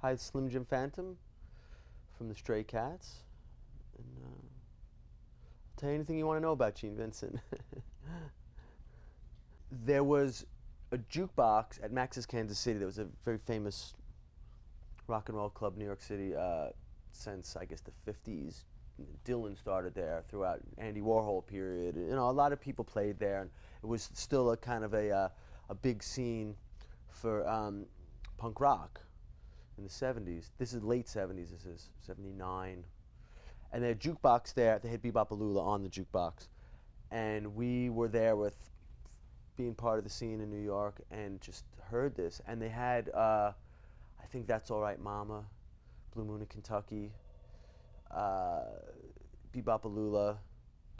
Hi, Slim Jim Phantom from the Stray Cats. And, I'll tell you anything you want to know about Gene Vincent. There was a jukebox at Max's Kansas City that was a very famous rock and roll club in New York City since, I guess, the 50s. Dylan started there throughout Andy Warhol period. You know, a lot of people played there, and it was still a kind of a big scene for punk rock in the 70s. This is late 70s, this is 79. And they had a jukebox there, they had Bebop on the jukebox. And we were there with being part of the scene in New York and just heard this. And they had, I think That's All Right Mama, Blue Moon in Kentucky, Bebop, a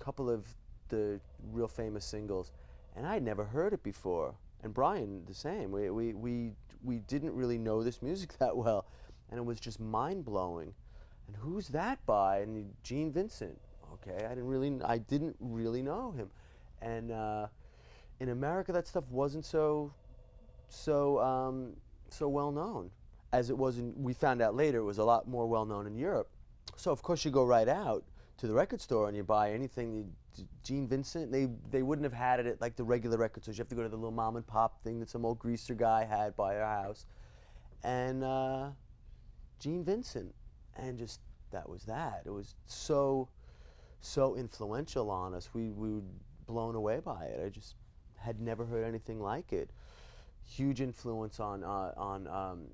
couple of the real famous singles. And I had never heard it before. And Brian, the same. We didn't really know this music that well. And it was just mind-blowing. And who's that by? And Gene Vincent. Okay, I didn't really know him. And in America, that stuff wasn't so well known as it was in. We found out later it was a lot more well known in Europe. So of course you go right out to the record store and you buy anything. Gene Vincent, they wouldn't have had it at like the regular record stores. You have to go to the little mom and pop thing that some old greaser guy had by our house, and Gene Vincent, and just that was that. It was so influential on us. We were blown away by it. I just had never heard anything like it. Huge influence on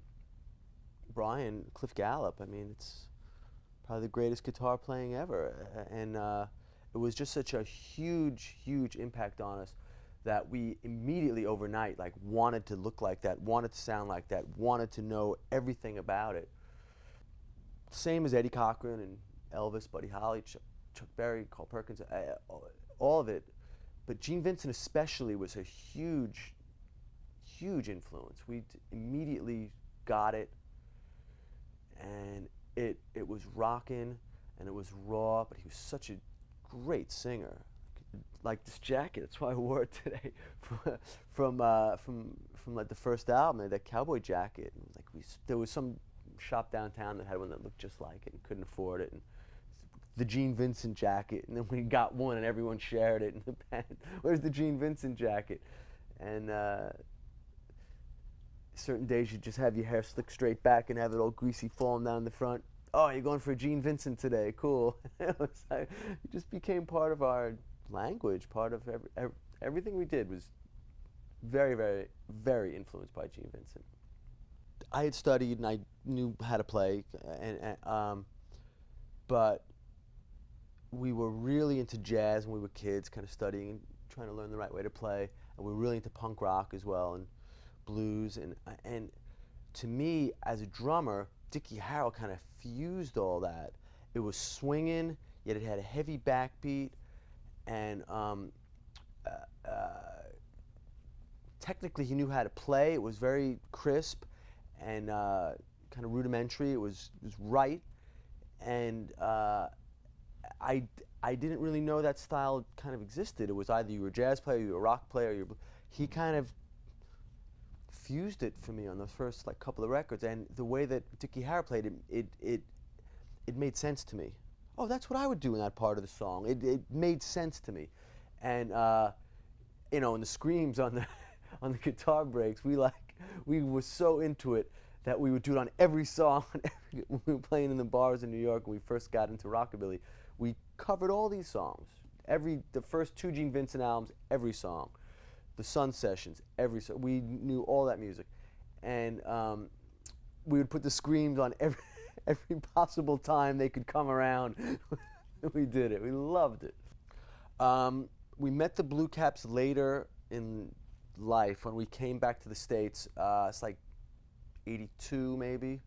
Brian, Cliff Gallup. I mean, it's probably the greatest guitar playing ever, and it was just such a huge impact on us that we immediately overnight like wanted to look like that, wanted to sound like that, wanted to know everything about it. Same as Eddie Cochran and Elvis, Buddy Holly, Chuck Berry, Carl Perkins, all of it. But Gene Vincent especially was a huge influence. We immediately got it, and it was rockin', and it was raw, but he was such a great singer. Like this jacket, that's why I wore it today, from like the first album, that cowboy jacket. And like there was some shop downtown that had one that looked just like it and couldn't afford it. And the Gene Vincent jacket, and then we got one and everyone shared it in the band. Where's the Gene Vincent jacket? And certain days you just have your hair slicked straight back and have it all greasy falling down the front. Oh, you're going for a Gene Vincent today, cool. It just became part of our language, part of everything we did was very influenced by Gene Vincent. I had studied and I knew how to play, but we were really into jazz when we were kids, kind of studying and trying to learn the right way to play, and we were really into punk rock as well, and blues, and to me, as a drummer, Dickie Harrell kind of fused all that. It was swinging, yet it had a heavy backbeat, and technically he knew how to play. It was very crisp and kind of rudimentary. It was right, and I didn't really know that style kind of existed. It was either you were a jazz player, you were a rock player. He kind of fused it for me on the first like couple of records, and the way that Dickie Harrell played it made sense to me. Oh, that's what I would do in that part of the song. It made sense to me, and you know, and the screams on the on the guitar breaks, we were so into it that we would do it on every song. When we were playing in the bars in New York when we first got into rockabilly, we covered all these songs. The first two Gene Vincent albums, every song. The Sun Sessions, we knew all that music, and we would put the screams on every possible time they could come around. We did it. We loved it. We met the Blue Caps later in life when we came back to the States. It's like 82 maybe,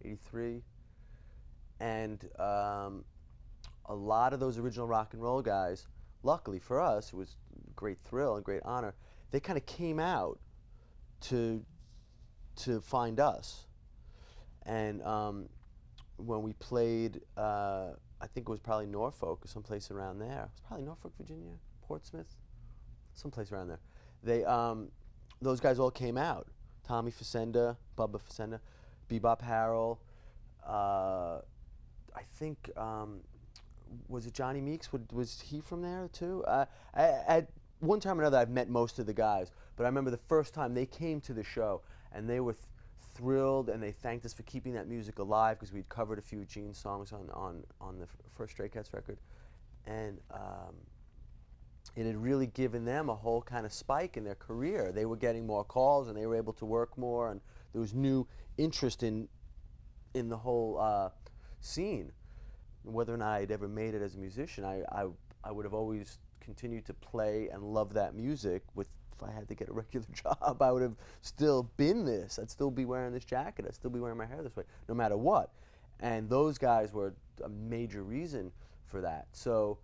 83, and a lot of those original rock and roll guys, luckily for us, it was a great thrill and great honor. They kind of came out to find us, and when we played, I think it was probably Norfolk or someplace around there. It was probably Norfolk, Virginia, Portsmouth, someplace around there. Those guys all came out. Tommy Facenda, Bubba Facenda, Bebop Harrell. Uh, I think was it Johnny Meeks? Was he from there too? At one time or another, I've met most of the guys, but I remember the first time they came to the show, and they were thrilled, and they thanked us for keeping that music alive because we'd covered a few Gene songs on the first Stray Cats record, and it had really given them a whole kind of spike in their career. They were getting more calls, and they were able to work more, and there was new interest in the whole scene. Whether or not I'd ever made it as a musician, I would have always continued to play and love that music. If I had to get a regular job, I would have still been this. I'd still be wearing this jacket. I'd still be wearing my hair this way, no matter what. And those guys were a major reason for that. So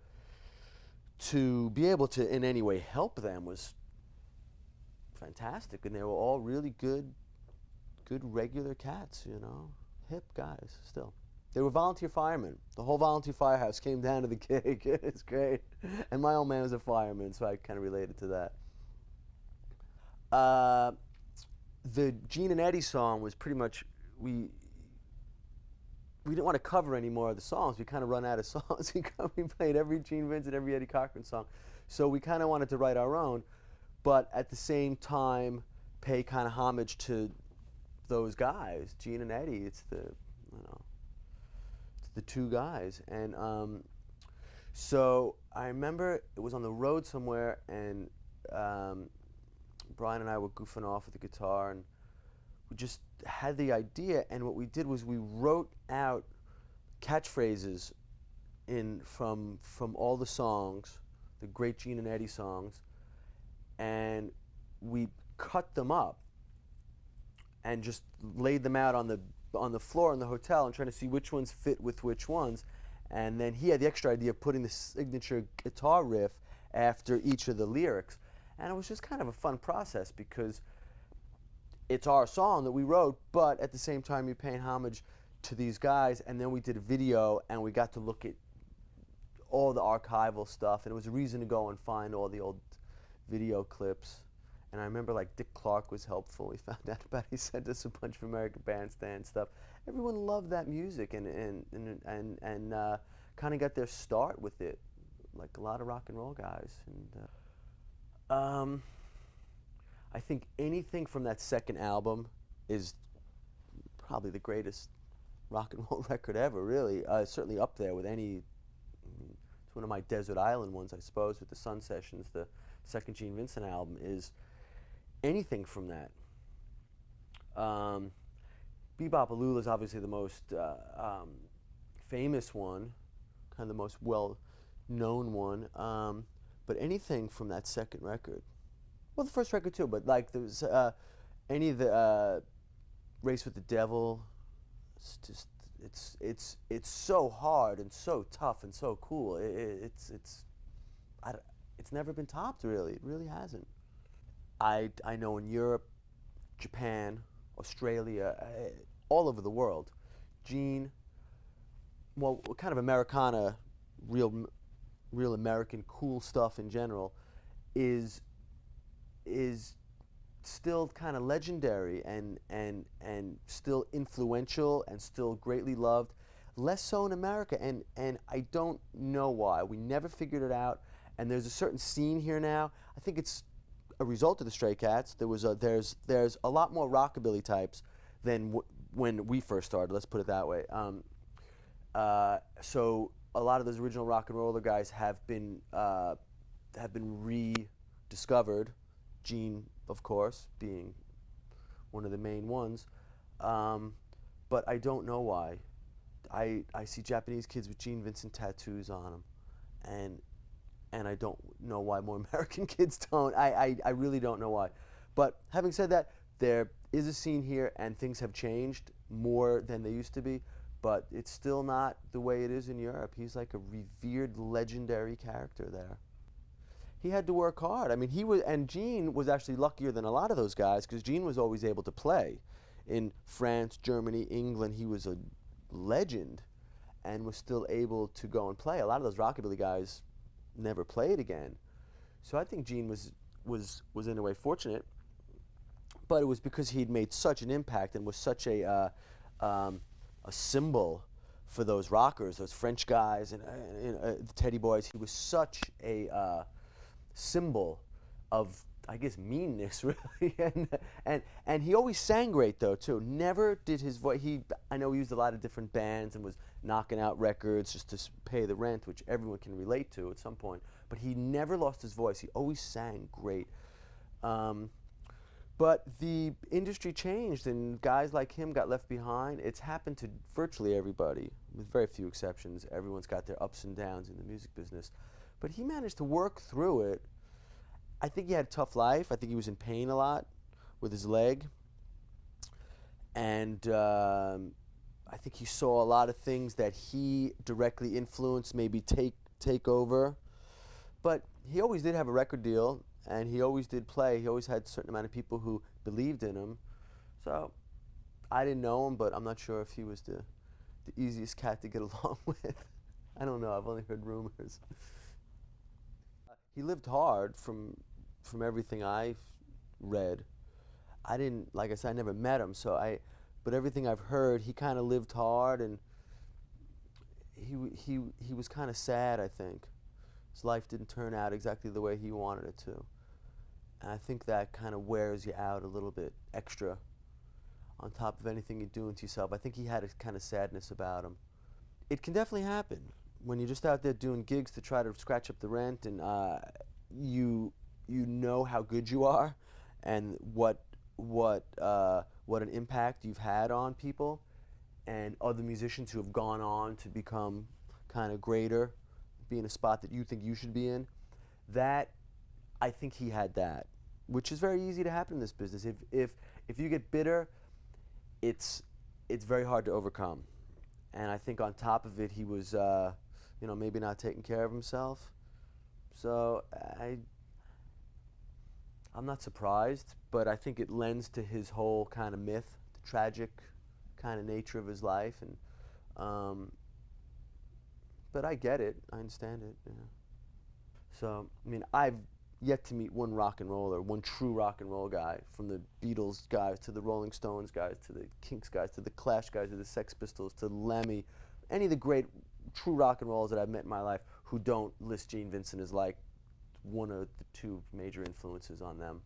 to be able to in any way help them was fantastic. And they were all really good regular cats, you know, hip guys still. They were volunteer firemen. The whole volunteer firehouse came down to the gig. It's great. And my old man was a fireman, so I kind of related to that. The Gene and Eddie song was pretty much, we didn't want to cover any more of the songs. We kind of run out of songs. We played every Gene Vincent, every Eddie Cochran song. So we kind of wanted to write our own, but at the same time pay kind of homage to those guys, Gene and Eddie. It's the, you know, the two guys. And so I remember it was on the road somewhere, and Brian and I were goofing off with the guitar, and we just had the idea, and what we did was we wrote out catchphrases from all the songs, the great Gene and Eddie songs, and we cut them up and just laid them out on the floor in the hotel and trying to see which ones fit with which ones. And then he had the extra idea of putting the signature guitar riff after each of the lyrics. And it was just kind of a fun process because it's our song that we wrote, but at the same time you're paying homage to these guys. And then we did a video, and we got to look at all the archival stuff, and it was a reason to go and find all the old video clips. And I remember, like, Dick Clark was helpful. We found out about it. He sent us a bunch of American Bandstand stuff. Everyone loved that music and kind of got their start with it, like a lot of rock and roll guys. And I think anything from that second album is probably the greatest rock and roll record ever, really. Certainly up there with any. It's one of my desert island ones, I suppose, with the Sun Sessions. The second Gene Vincent album is anything from that. Bebop-A-Lula is obviously the most famous one, kind of the most well-known one. But anything from that second record, well, the first record too, but like there's any of the Race with the Devil. It's just it's so hard and so tough and so cool. It's never been topped, really. It really hasn't. I know in Europe, Japan, Australia, all over the world, Gene, well, kind of Americana, real American cool stuff in general, is still kind of legendary and still influential and still greatly loved. Less so in America, and I don't know why. We never figured it out. And there's a certain scene here now. I think it's a result of the Stray Cats. There's a lot more rockabilly types than when we first started. Let's put it that way. So a lot of those original rock and roller guys have been rediscovered. Gene, of course, being one of the main ones. But I don't know why. I see Japanese kids with Gene Vincent tattoos on them, and I don't know why more American kids don't. I really don't know why. But having said that, there is a scene here, and things have changed more than they used to be, but it's still not the way it is in Europe. He's like a revered, legendary character there. He had to work hard. I mean, and Gene was actually luckier than a lot of those guys, because Gene was always able to play. In France, Germany, England, he was a legend and was still able to go and play. A lot of those rockabilly guys never played again. So I think Gene was in a way fortunate, but it was because he'd made such an impact and was such a um, a symbol for those rockers, those French guys and the Teddy Boys. He was such a symbol of, I guess, meanness, really. And he always sang great, though, too. Never did his voice. I know he used a lot of different bands and was knocking out records just to pay the rent, which everyone can relate to at some point. But he never lost his voice. He always sang great. But the industry changed, and guys like him got left behind. It's happened to virtually everybody, with very few exceptions. Everyone's got their ups and downs in the music business. But he managed to work through it. I think he had a tough life. I think he was in pain a lot with his leg. And I think he saw a lot of things that he directly influenced, maybe take over. But he always did have a record deal, and he always did play. He always had a certain amount of people who believed in him. So I didn't know him, but I'm not sure if he was the easiest cat to get along with. I don't know. I've only heard rumors. He lived hard from everything I've read. I didn't, like I said, I never met him, but everything I've heard, he kind of lived hard, and he was kind of sad, I think. His life didn't turn out exactly the way he wanted it to. And I think that kind of wears you out a little bit extra on top of anything you're doing to yourself. I think he had a kind of sadness about him. It can definitely happen when you're just out there doing gigs to try to scratch up the rent, and you know how good you are and what an impact you've had on people and other musicians who have gone on to become kind of greater, be in a spot that you think you should be in. That, I think he had that, which is very easy to happen in this business. If you get bitter, it's very hard to overcome. And I think on top of it, he was maybe not taking care of himself. So I'm not surprised, but I think it lends to his whole kind of myth, the tragic kind of nature of his life. And but I get it. I understand it. Yeah. So I mean, I've yet to meet one rock and roller, one true rock and roll guy, from the Beatles guys to the Rolling Stones guys to the Kinks guys to the Clash guys to the Sex Pistols to Lemmy, any of the great true rock and rollers that I've met in my life who don't list Gene Vincent as like one of the two major influences on them.